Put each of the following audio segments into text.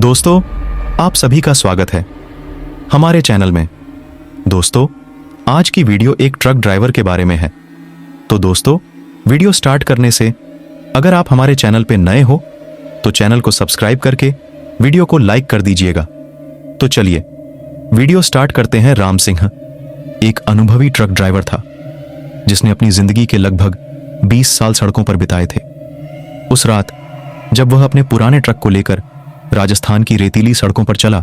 दोस्तों, आप सभी का स्वागत है हमारे चैनल में। दोस्तों, आज की वीडियो एक ट्रक ड्राइवर के बारे में है। तो दोस्तों, वीडियो स्टार्ट करने से अगर आप हमारे चैनल पे नए हो तो चैनल को सब्सक्राइब करके वीडियो को लाइक कर दीजिएगा। तो चलिए वीडियो स्टार्ट करते हैं। राम सिंह एक अनुभवी ट्रक ड्राइवर था जिसने अपनी जिंदगी के लगभग 20 साल सड़कों पर बिताए थे। उस रात जब वह अपने पुराने ट्रक को लेकर राजस्थान की रेतीली सड़कों पर चला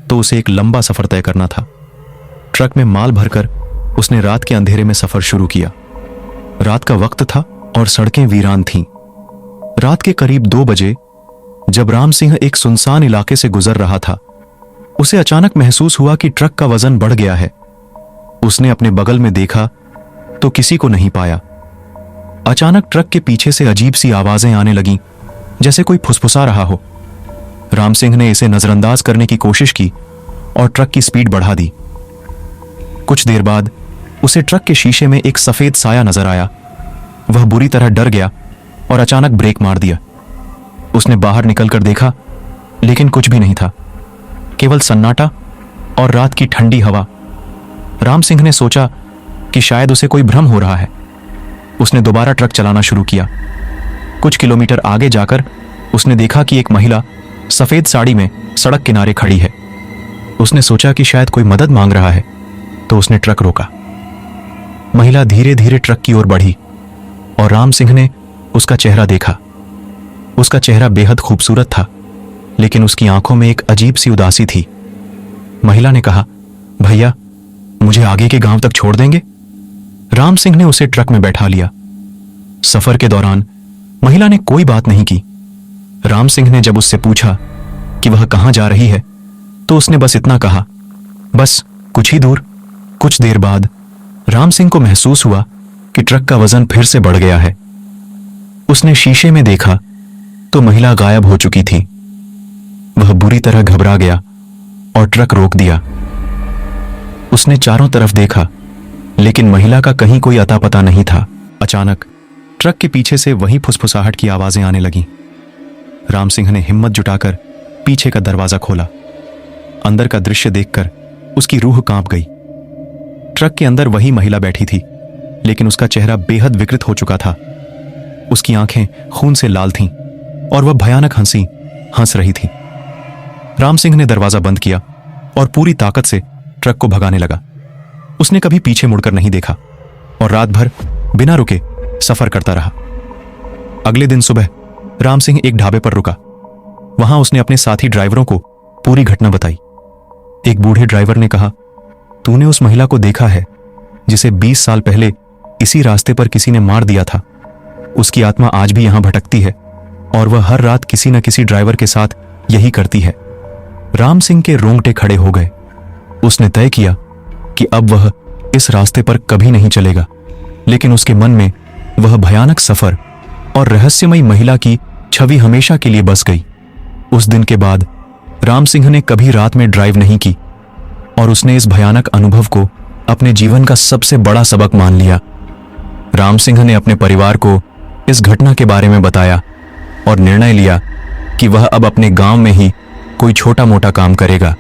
तो उसे एक लंबा सफर तय करना था। ट्रक में माल भरकर उसने रात के अंधेरे में सफर शुरू किया। रात का वक्त था और सड़कें वीरान थीं। रात के करीब 2 बजे जब राम सिंह एक सुनसान इलाके से गुजर रहा था, उसे अचानक महसूस हुआ कि ट्रक का वजन बढ़ गया है। उसने अपने बगल में देखा तो किसी को नहीं पाया। अचानक ट्रक के पीछे से अजीब सी आवाजें आने लगीं, जैसे कोई फुसफुसा रहा हो। राम सिंह ने इसे नजरअंदाज करने की कोशिश की और ट्रक की स्पीड बढ़ा दी। कुछ देर बाद उसे ट्रक के शीशे में एक सफेद साया नजर आया। वह बुरी तरह डर गया और अचानक ब्रेक मार दिया। उसने बाहर निकलकर देखा, लेकिन कुछ भी नहीं था, केवल सन्नाटा और रात की ठंडी हवा। राम सिंह ने सोचा कि शायद उसे कोई भ्रम हो रहा है। उसने दोबारा ट्रक चलाना शुरू किया। कुछ किलोमीटर आगे जाकर उसने देखा कि एक महिला सफेद साड़ी में सड़क किनारे खड़ी है। उसने सोचा कि शायद कोई मदद मांग रहा है, तो उसने ट्रक रोका। महिला धीरे धीरे ट्रक की ओर बढ़ी और राम सिंह ने उसका चेहरा देखा। उसका चेहरा बेहद खूबसूरत था, लेकिन उसकी आंखों में एक अजीब सी उदासी थी। महिला ने कहा, भैया, मुझे आगे के गांव तक छोड़ देंगे? राम सिंह ने उसे ट्रक में बैठा लिया। सफर के दौरान महिला ने कोई बात नहीं की। राम सिंह ने जब उससे पूछा कि वह कहां जा रही है, तो उसने बस इतना कहा, बस कुछ ही दूर। कुछ देर बाद राम सिंह को महसूस हुआ कि ट्रक का वजन फिर से बढ़ गया है। उसने शीशे में देखा तो महिला गायब हो चुकी थी। वह बुरी तरह घबरा गया और ट्रक रोक दिया। उसने चारों तरफ देखा, लेकिन महिला का कहीं कोई अता पता नहीं था। अचानक ट्रक के पीछे से वही फुसफुसाहट की आवाजें आने लगीं। राम सिंह ने हिम्मत जुटाकर पीछे का दरवाजा खोला। अंदर का दृश्य देखकर उसकी रूह कांप गई। ट्रक के अंदर वही महिला बैठी थी, लेकिन उसका चेहरा बेहद विकृत हो चुका था। उसकी आंखें खून से लाल थीं और वह भयानक हंसी हंस रही थी। राम सिंह ने दरवाजा बंद किया और पूरी ताकत से ट्रक को भगाने लगा। उसने कभी पीछे मुड़कर नहीं देखा और रात भर बिना रुके सफर करता रहा। अगले दिन सुबह राम सिंह एक ढाबे पर रुका। वहां उसने अपने साथी ड्राइवरों को पूरी घटना बताई। एक बूढ़े ड्राइवर ने कहा, तूने उस महिला को देखा है जिसे 20 साल पहले इसी रास्ते पर किसी ने मार दिया था? उसकी आत्मा आज भी यहां भटकती है और वह हर रात किसी न किसी ड्राइवर के साथ यही करती है। राम सिंह के रोंगटे खड़े हो गए। उसने तय किया कि अब वह इस रास्ते पर कभी नहीं चलेगा, लेकिन उसके मन में वह भयानक सफर और रहस्यमयी महिला की छवि हमेशा के लिए बस गई। उस दिन के बाद राम सिंह ने कभी रात में ड्राइव नहीं की और उसने इस भयानक अनुभव को अपने जीवन का सबसे बड़ा सबक मान लिया। राम सिंह ने अपने परिवार को इस घटना के बारे में बताया और निर्णय लिया कि वह अब अपने गांव में ही कोई छोटा मोटा काम करेगा।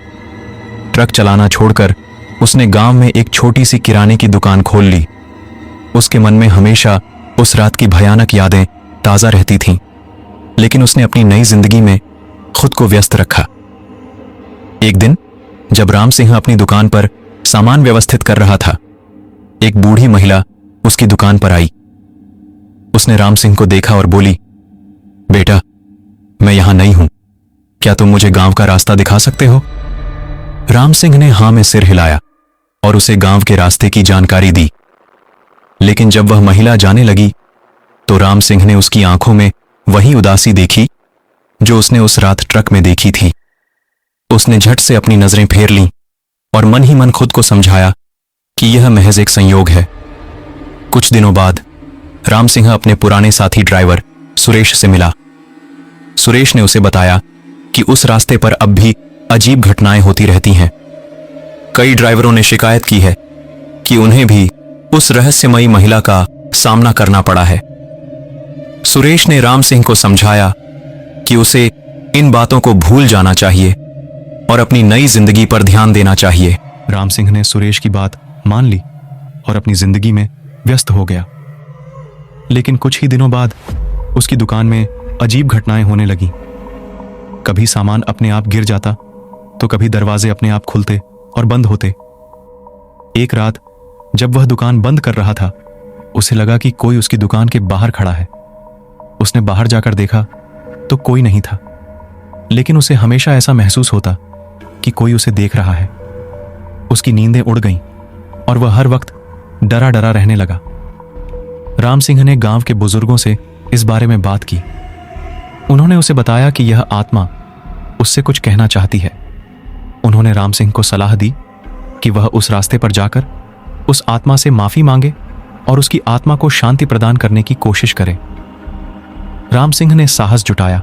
ट्रक चलाना छोड़कर उसने गांव में एक छोटी सी किराने की दुकान खोल ली। उसके मन में हमेशा उस रात की भयानक यादें ताजा रहती थीं, लेकिन उसने अपनी नई जिंदगी में खुद को व्यस्त रखा। एक दिन जब राम सिंह अपनी दुकान पर सामान व्यवस्थित कर रहा था, एक बूढ़ी महिला उसकी दुकान पर आई। उसने राम सिंह को देखा और बोली, बेटा, मैं यहां नई हूं, क्या तुम मुझे गांव का रास्ता दिखा सकते हो? राम सिंह ने हां में सिर हिलाया और उसे गांव के रास्ते की जानकारी दी। लेकिन जब वह महिला जाने लगी तो राम सिंह ने उसकी आंखों में वही उदासी देखी जो उसने उस रात ट्रक में देखी थी। उसने झट से अपनी नजरें फेर लीं और मन ही मन खुद को समझाया कि यह महज एक संयोग है। कुछ दिनों बाद राम सिंह अपने पुराने साथी ड्राइवर सुरेश से मिला। सुरेश ने उसे बताया कि उस रास्ते पर अब भी अजीब घटनाएं होती रहती हैं। कई ड्राइवरों ने शिकायत की है कि उन्हें भी उस रहस्यमयी महिला का सामना करना पड़ा है। सुरेश ने राम सिंह को समझाया कि उसे इन बातों को भूल जाना चाहिए और अपनी नई जिंदगी पर ध्यान देना चाहिए। राम सिंह ने सुरेश की बात मान ली और अपनी जिंदगी में व्यस्त हो गया। लेकिन कुछ ही दिनों बाद उसकी दुकान में अजीब घटनाएं होने लगीं। कभी सामान अपने आप गिर जाता तो कभी दरवाजे अपने आप खुलते और बंद होते। एक रात जब वह दुकान बंद कर रहा था, उसे लगा कि कोई उसकी दुकान के बाहर खड़ा है। उसने बाहर जाकर देखा तो कोई नहीं था, लेकिन उसे हमेशा ऐसा महसूस होता कि कोई उसे देख रहा है। उसकी नींदें उड़ गईं और वह हर वक्त डरा डरा रहने लगा। राम सिंह ने गांव के बुजुर्गों से इस बारे में बात की। उन्होंने उसे बताया कि यह आत्मा उससे कुछ कहना चाहती है। उन्होंने राम सिंह को सलाह दी कि वह उस रास्ते पर जाकर उस आत्मा से माफी मांगे और उसकी आत्मा को शांति प्रदान करने की कोशिश करे। राम सिंह ने साहस जुटाया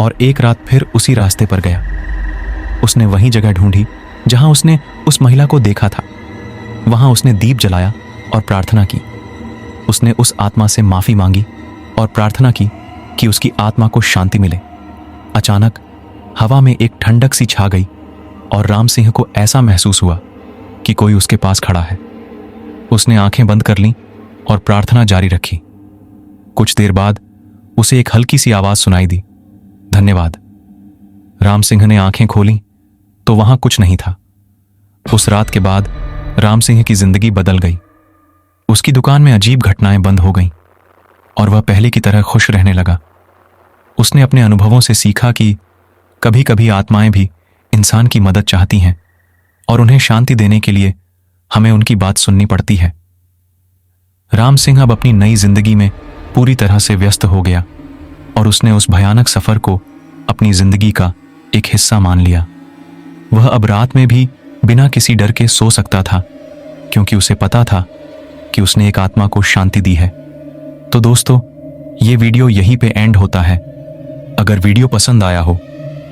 और एक रात फिर उसी रास्ते पर गया। उसने वही जगह ढूंढी जहां उसने उस महिला को देखा था। वहां उसने दीप जलाया और प्रार्थना की। उसने उस आत्मा से माफी मांगी और प्रार्थना की कि उसकी आत्मा को शांति मिले। अचानक हवा में एक ठंडक सी छा गई और राम सिंह को ऐसा महसूस हुआ कि कोई उसके पास खड़ा है। उसने आंखें बंद कर लीं और प्रार्थना जारी रखी। कुछ देर बाद उसे एक हल्की सी आवाज सुनाई दी, धन्यवाद। राम सिंह ने आंखें खोलीं तो वहां कुछ नहीं था। उस रात के बाद राम सिंह की जिंदगी बदल गई। उसकी दुकान में अजीब घटनाएं बंद हो गईं और वह पहले की तरह खुश रहने लगा। उसने अपने अनुभवों से सीखा कि कभी कभी आत्माएं भी इंसान की मदद चाहती हैं और उन्हें शांति देने के लिए हमें उनकी बात सुननी पड़ती है। राम सिंह अब अपनी नई जिंदगी में पूरी तरह से व्यस्त हो गया और उसने उस भयानक सफर को अपनी जिंदगी का एक हिस्सा मान लिया। वह अब रात में भी बिना किसी डर के सो सकता था, क्योंकि उसे पता था कि उसने एक आत्मा को शांति दी है। तो दोस्तों, ये वीडियो यहीं पे एंड होता है। अगर वीडियो पसंद आया हो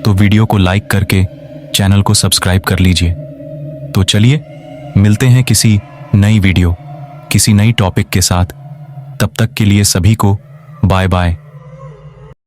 तो वीडियो को लाइक करके चैनल को सब्सक्राइब कर लीजिए। तो चलिए मिलते हैं किसी नई वीडियो, किसी नई टॉपिक के साथ। तब तक के लिए सभी को बाय बाय।